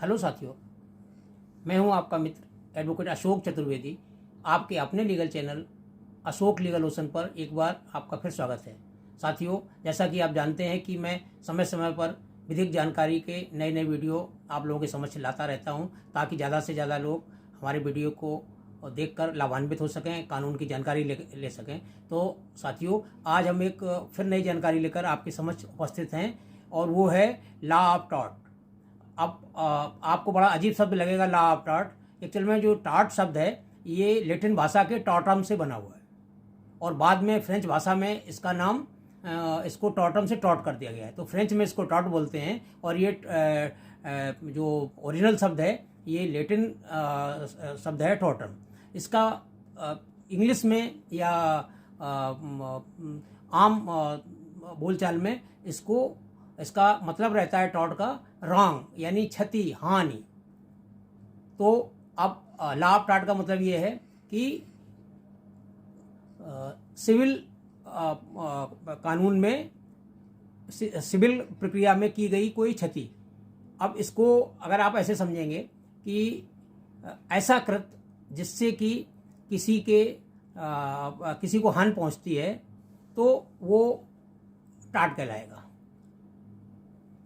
Hello साथियों, मैं हूं आपका मित्र एडवोकेट अशोक चतुर्वेदी। आपके अपने legal channel Ashok legal ocean पर एक बार आपका फिर स्वागत है। साथियों, जैसा कि आप जानते हैं कि मैं समय समय पर विधिक जानकारी के नए नए वीडियो आप लोगों के समक्ष लाता रहता हूं, ताकि ज़्यादा से ज़्यादा लोग हमारे वीडियो को देखकर लाभान्वित हो सकें, कानून की जानकारी ले सकें। तो साथियों, आज हम एक फिर नई जानकारी लेकर आपके समक्ष उपस्थित हैं, और वो है लॉ ऑफ टॉर्ट। अब आपको बड़ा अजीब शब्द लगेगा लॉ ऑफ टॉर्ट। एक्चुअल में जो टॉर्ट शब्द है ये लैटिन भाषा के टॉर्टम से बना हुआ है, और बाद में फ्रेंच भाषा में इसका नाम इसको टॉर्टम से टॉर्ट कर दिया गया है। तो फ्रेंच में इसको टॉर्ट बोलते हैं, और ये जो ओरिजिनल शब्द है ये लैटिन शब्द है टॉर्टम। इसका इंग्लिश में या आम बोलचाल में इसका मतलब रहता है टॉर्ट का रॉन्ग, यानी क्षति, हानि। तो अब लॉ ऑफ टॉर्ट का मतलब ये है कि सिविल कानून में सिविल प्रक्रिया में की गई कोई क्षति। अब इसको अगर आप ऐसे समझेंगे कि ऐसा कृत जिससे कि किसी को हानि पहुंचती है, तो वो टॉर्ट कहलाएगा।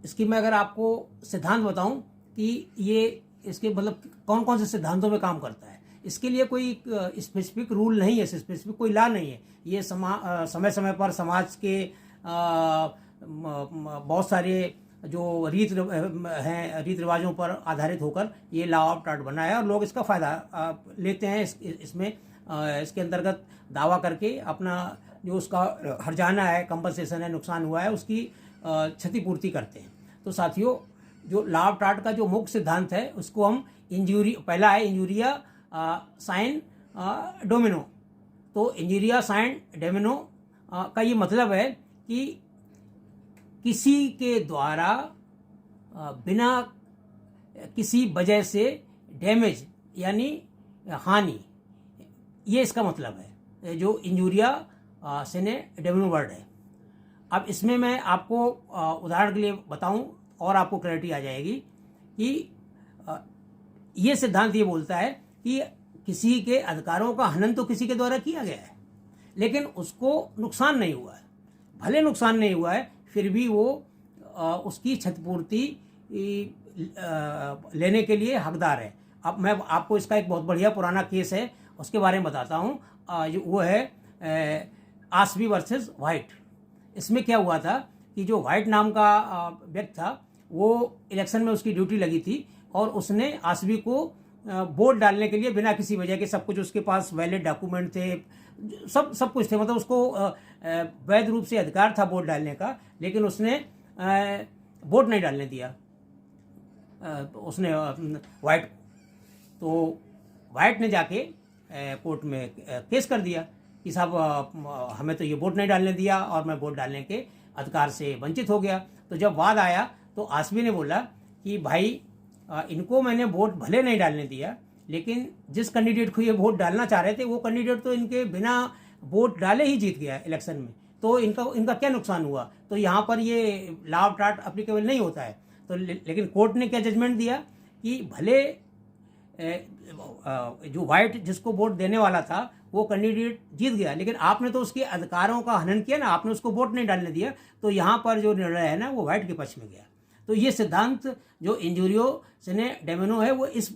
इसकी मैं अगर आपको सिद्धांत बताऊं कि ये इसके मतलब कौन कौन से सिद्धांतों में काम करता है, इसके लिए कोई स्पेसिफिक रूल नहीं है, स्पेसिफिक कोई लॉ नहीं है। ये समय समय पर समाज के बहुत सारे जो रीत रिवाजों पर आधारित होकर ये लॉ ऑफ टॉर्ट बना है, और लोग इसका फ़ायदा लेते हैं। इसके अंतर्गत दावा करके अपना जो उसका हर्जाना है, कंपनसेशन है, नुकसान हुआ है, उसकी क्षतिपूर्ति करते हैं। तो साथियों, जो लॉ ऑफ टॉर्ट का जो मुख्य सिद्धांत है उसको हम पहला है इंजुरिया साइन डोमिनो। तो इंजुरिया साइन डोमिनो का ये मतलब है कि किसी के द्वारा बिना किसी वजह से डैमेज यानी हानि, ये इसका मतलब है जो इंजुरिया सेने डोमिनो वर्ड है। अब इसमें मैं आपको उदाहरण के लिए बताऊं और आपको क्लैरिटी आ जाएगी कि ये सिद्धांत ये बोलता है कि किसी के अधिकारों का हनन तो किसी के द्वारा किया गया है, लेकिन उसको नुकसान नहीं हुआ है। भले नुकसान नहीं हुआ है, फिर भी वो उसकी क्षतिपूर्ति लेने के लिए हकदार है। अब मैं आपको इसका एक बहुत बढ़िया पुराना केस है उसके बारे में बताता हूँ। वो है आसवी वर्सेस वाइट। इसमें क्या हुआ था कि जो वाइट नाम का व्यक्ति था, वो इलेक्शन में उसकी ड्यूटी लगी थी, और उसने आसवी को वोट डालने के लिए बिना किसी वजह के, सब कुछ उसके पास वैलिड डॉक्यूमेंट थे, सब कुछ थे, मतलब उसको वैध रूप से अधिकार था वोट डालने का, लेकिन उसने वोट नहीं डालने दिया उसने वाइट। तो वाइट ने जाके कोर्ट में केस कर दिया कि साहब हमें तो ये वोट नहीं डालने दिया और मैं वोट डालने के अधिकार से वंचित हो गया। तो जब वाद आया तो आसवी ने बोला कि भाई इनको मैंने वोट भले नहीं डालने दिया, लेकिन जिस कैंडिडेट को ये वोट डालना चाह रहे थे वो कैंडिडेट तो इनके बिना वोट डाले ही जीत गया इलेक्शन में, तो इनका क्या नुकसान हुआ। तो यहाँ पर ये लॉ ऑफ टॉर्ट अप्लीकेबल नहीं होता है। तो लेकिन कोर्ट ने क्या जजमेंट दिया कि भले जो वाइट जिसको वोट देने वाला था वो कैंडिडेट जीत गया, लेकिन आपने तो उसके अधिकारों का हनन किया ना, आपने उसको वोट नहीं डालने दिया। तो यहाँ पर जो निर्णय है ना, वो वाइट के पक्ष में गया। तो ये सिद्धांत जो इंजुरियो सेने डोमिनो है, वो इस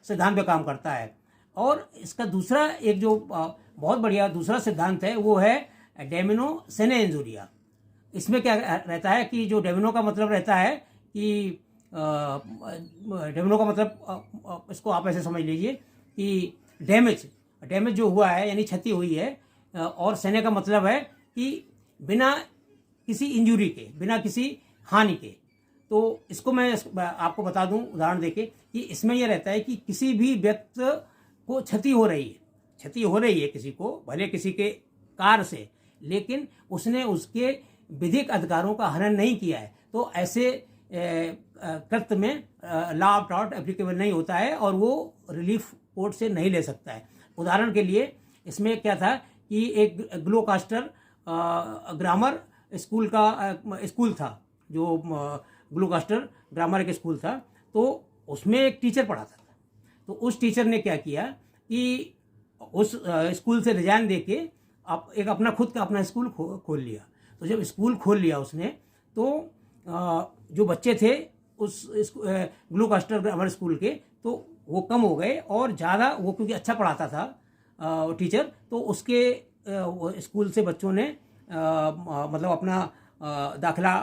सिद्धांत पे काम करता है। और इसका दूसरा एक जो बहुत बढ़िया दूसरा सिद्धांत है वो है डोमिनो सेने इंजुरिया। इसमें क्या रहता है कि जो डोमिनो का मतलब रहता है कि डोमिनो का मतलब इसको आप ऐसे समझ लीजिए कि डैमेज जो हुआ है, यानी क्षति हुई है, और सेने का मतलब है कि बिना किसी इंजुरी के, बिना किसी हानि के। तो इसको मैं आपको बता दूं उदाहरण देके कि इसमें यह रहता है कि किसी भी व्यक्ति को क्षति हो रही है किसी को, भले किसी के कार्य से, लेकिन उसने उसके विधिक अधिकारों का हनन नहीं किया है। तो ऐसे कृत्य में लॉ ऑफ टॉर्ट एप्लीकेबल नहीं होता है, और वो रिलीफ कोर्ट से नहीं ले सकता है। उदाहरण के लिए इसमें क्या था कि एक ग्लोकास्टर ग्रामर स्कूल था, जो ग्लोकास्टर ग्रामर एक स्कूल था। तो उसमें एक टीचर पढ़ाता था। तो उस टीचर ने क्या किया कि उस स्कूल से रिजाइन दे के एक अपना खुद का अपना स्कूल खोल लिया। तो जब स्कूल खोल लिया उसने, तो जो बच्चे थे उस ग्लूकास्टर ग्रामर स्कूल के, तो वो कम हो गए, और ज़्यादा वो क्योंकि अच्छा पढ़ाता था टीचर, तो उसके स्कूल से बच्चों ने मतलब अपना दाखिला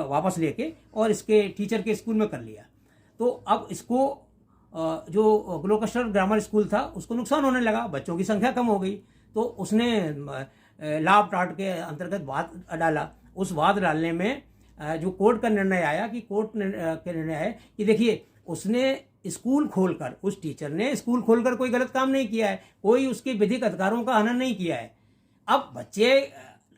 वापस लेके और इसके टीचर के स्कूल में कर लिया। तो अब इसको जो ग्लूकास्टर ग्रामर स्कूल था उसको नुकसान होने लगा, बच्चों की संख्या कम हो गई। तो उसने लाभ टाट के अंतर्गत वाद डाला। उस वाद डालने में जो कोर्ट का निर्णय आया कि कोर्ट का निर्णय है कि देखिए, उसने स्कूल खोलकर, उस टीचर ने स्कूल खोलकर कोई गलत काम नहीं किया है, कोई उसके विधिक अधिकारों का हनन नहीं किया है। अब बच्चे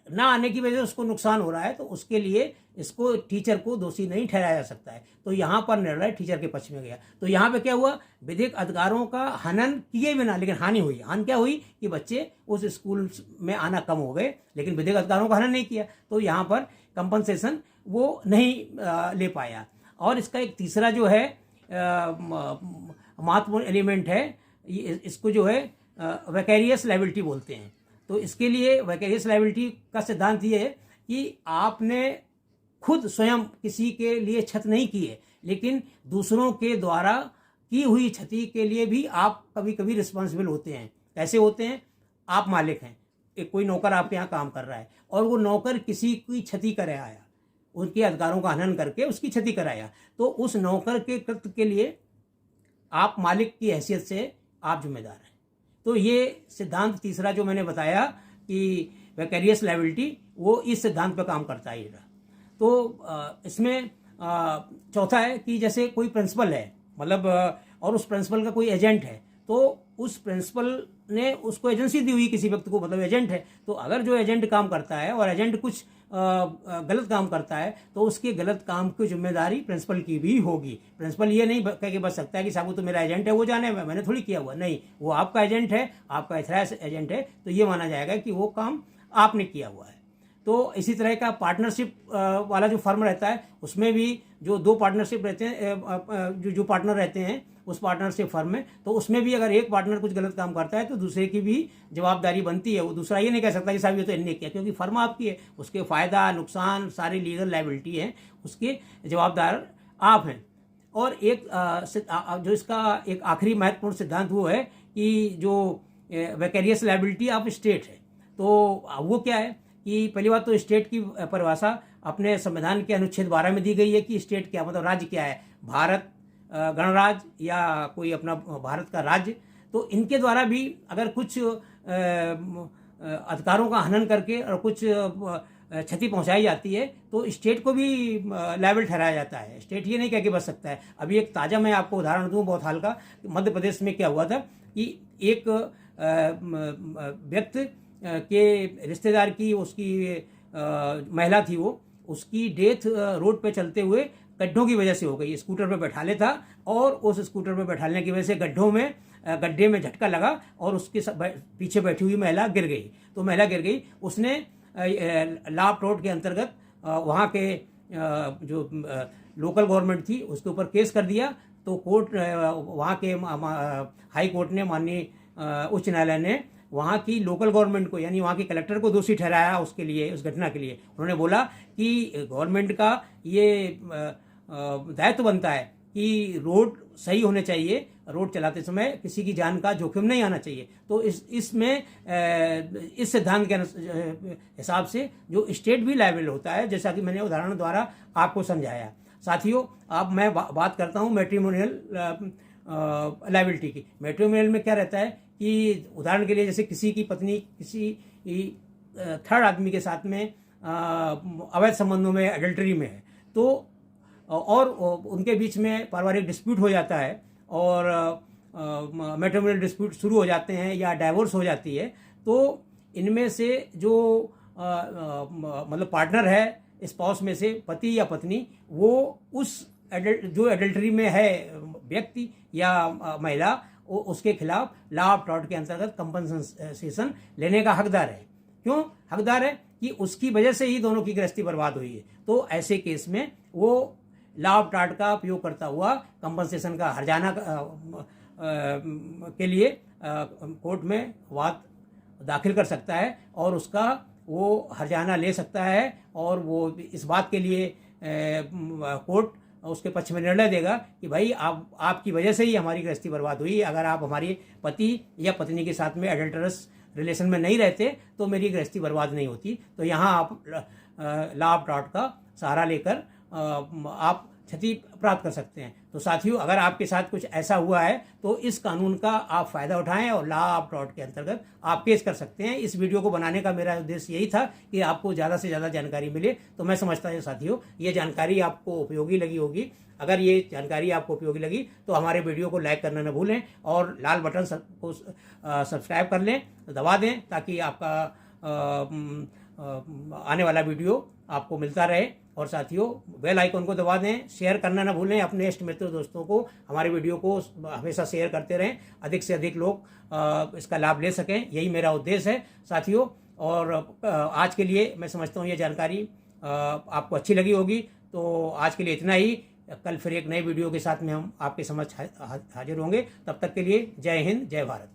ना आने की वजह से उसको नुकसान हो रहा है, तो उसके लिए इसको टीचर को दोषी नहीं ठहराया जा सकता है। तो यहाँ पर निर्णय टीचर के पक्ष में गया। तो यहाँ पे क्या हुआ, विधिक अधिकारों का हनन किए बिना लेकिन हानि हुई। हानि क्या हुई कि बच्चे उस स्कूल में आना कम हो गए, लेकिन विधिक अधिकारों का हनन नहीं किया, तो यहाँ पर कंपनसेशन वो नहीं ले पाया। और इसका एक तीसरा जो है महत्वपूर्ण एलिमेंट है, इसको जो है वैकेरियस लायबिलिटी बोलते हैं। तो इसके लिए वैकेरियस लायबिलिटी का सिद्धांत ये है कि आपने खुद स्वयं किसी के लिए क्षति नहीं की है, लेकिन दूसरों के द्वारा की हुई क्षति के लिए भी आप कभी कभी रिस्पॉन्सिबल होते हैं। कैसे होते हैं? आप मालिक हैं, एक कोई नौकर आपके यहाँ काम कर रहा है, और वो नौकर किसी की क्षति करे आया, उनके अधिकारों का हनन करके उसकी क्षति कराया, तो उस नौकर के कृत्य के लिए आप मालिक की हैसियत से आप जिम्मेदार हैं। तो ये सिद्धांत तीसरा जो मैंने बताया कि वैकेरियस लायबिलिटी, वो इस सिद्धांत पर काम करता है। तो इसमें चौथा है कि जैसे कोई प्रिंसिपल है, मतलब और उस प्रिंसिपल का कोई एजेंट है, तो उस प्रिंसिपल ने उसको एजेंसी दी हुई किसी व्यक्ति को, मतलब एजेंट है। तो अगर जो एजेंट काम करता है और एजेंट कुछ गलत काम करता है, तो उसके गलत काम की जिम्मेदारी प्रिंसिपल की भी होगी। प्रिंसिपल ये नहीं कह के बच सकता है कि साहब वो तो मेरा एजेंट है, वो जाने मैंने थोड़ी किया हुआ। नहीं, वो आपका एजेंट है, आपका एथराइज एजेंट है, तो ये माना जाएगा कि वो काम आपने किया हुआ है। तो इसी तरह का पार्टनरशिप वाला जो फर्म रहता है, उसमें भी जो दो पार्टनरशिप रहते हैं, जो पार्टनर रहते हैं उस पार्टनरशिप फर्म में, तो उसमें भी अगर एक पार्टनर कुछ गलत काम करता है तो दूसरे की भी जवाबदारी बनती है। वो दूसरा ये नहीं कह सकता कि साहब ये तो इन्होंने किया, क्योंकि फर्म आपकी है, उसके फ़ायदा नुकसान सारी लीगल लायबिलिटी है, उसके जवाबदार आप हैं। और एक जो इसका एक आखिरी महत्वपूर्ण सिद्धांत वो है कि जो वैकेरियस लायबिलिटी ऑफ स्टेट है। तो वो क्या है कि पहली बात तो स्टेट की परिभाषा अपने संविधान के अनुच्छेद 12 में दी गई है कि स्टेट क्या, मतलब राज्य क्या है, भारत गणराज्य या कोई अपना भारत का राज्य। तो इनके द्वारा भी अगर कुछ अधिकारों का हनन करके और कुछ क्षति पहुंचाई जाती है, तो स्टेट को भी लायबल ठहराया जाता है। स्टेट ये नहीं कह के बच सकता है। अभी एक ताज़ा मैं आपको उदाहरण दूं, बहुत हाल का, मध्य प्रदेश में क्या हुआ था कि एक व्यक्ति के रिश्तेदार की, उसकी महिला थी, वो उसकी डेथ रोड पे चलते हुए गड्ढों की वजह से हो गई। स्कूटर पे बैठाले था और उस स्कूटर पे बैठाने की वजह से गड्ढे में झटका लगा और उसके पीछे बैठी हुई महिला गिर गई। तो महिला गिर गई, उसने लाभ रोड के अंतर्गत वहाँ के जो लोकल गवर्नमेंट थी उसके ऊपर केस कर दिया। तो कोर्ट, वहाँ के हाई कोर्ट ने, माननीय उच्च न्यायालय ने वहाँ की लोकल गवर्नमेंट को, यानी वहाँ के कलेक्टर को दोषी ठहराया उसके लिए, उस घटना के लिए। उन्होंने बोला कि गवर्नमेंट का ये दायित्व बनता है कि रोड सही होने चाहिए, रोड चलाते समय किसी की जान का जोखिम नहीं आना चाहिए। तो इसमें इस सिद्धांत के हिसाब से जो स्टेट भी लायबल होता है, जैसा कि मैंने उदाहरण द्वारा आपको समझाया। साथियों, अब मैं बात करता हूँ मैट्रिमोनियल लायबिलिटी की। मैट्रिमोनियल में क्या रहता है कि उदाहरण के लिए जैसे किसी की पत्नी किसी थर्ड आदमी के साथ में अवैध संबंधों में, एडल्टरी में है, तो और उनके बीच में पारिवारिक डिस्प्यूट हो जाता है और मैट्रिमोनियल डिस्प्यूट शुरू हो जाते हैं या डाइवोर्स हो जाती है, तो इनमें से जो मतलब पार्टनर है, स्पाउस में से पति या पत्नी, वो उस जो एडल्टरी में है व्यक्ति या महिला, उसके खिलाफ लॉ ऑफ टॉर्ट के अंतर्गत कंपनसेशन लेने का हकदार है। क्यों हकदार है? कि उसकी वजह से ही दोनों की गृहस्थी बर्बाद हुई है। तो ऐसे केस में वो लॉ ऑफ टार्ट का उपयोग करता हुआ कंपनसेशन का हर्जाना के लिए कोर्ट में वाद दाखिल कर सकता है और उसका वो हर्जाना ले सकता है और वो इस बात के लिए कोर्ट उसके पक्ष में निर्णय देगा कि भाई आपकी वजह से ही हमारी गृहस्थी बर्बाद हुई। अगर आप हमारे पति या पत्नी के साथ में एडल्टरस रिलेशन में नहीं रहते तो मेरी गृहस्थी बर्बाद नहीं होती। तो यहाँ आप लॉ ऑफ टार्ट का सहारा लेकर आप क्षति प्राप्त कर सकते हैं। तो साथियों, अगर आपके साथ कुछ ऐसा हुआ है तो इस कानून का आप फ़ायदा उठाएं और लॉ ऑफ टार्ट के अंतर्गत आप केस कर सकते हैं। इस वीडियो को बनाने का मेरा उद्देश्य यही था कि आपको ज़्यादा से ज़्यादा जानकारी मिले। तो मैं समझता हूँ साथियों, ये जानकारी आपको उपयोगी लगी होगी। अगर ये जानकारी आपको उपयोगी लगी तो हमारे वीडियो को लाइक करना न भूलें और लाल बटन को सब्सक्राइब कर लें, दबा दें, ताकि आपका आने वाला वीडियो आपको मिलता रहे। और साथियों, बेल आइकन को दबा दें, शेयर करना ना भूलें अपने इष्ट मित्रों दोस्तों को। हमारे वीडियो को हमेशा शेयर करते रहें, अधिक से अधिक लोग इसका लाभ ले सकें, यही मेरा उद्देश्य है साथियों। और आज के लिए मैं समझता हूँ ये जानकारी आपको अच्छी लगी होगी। तो आज के लिए इतना ही। कल फिर एक नए वीडियो के साथ में हम आपके समक्ष हाजिर होंगे। तब तक के लिए जय हिंद, जय भारत।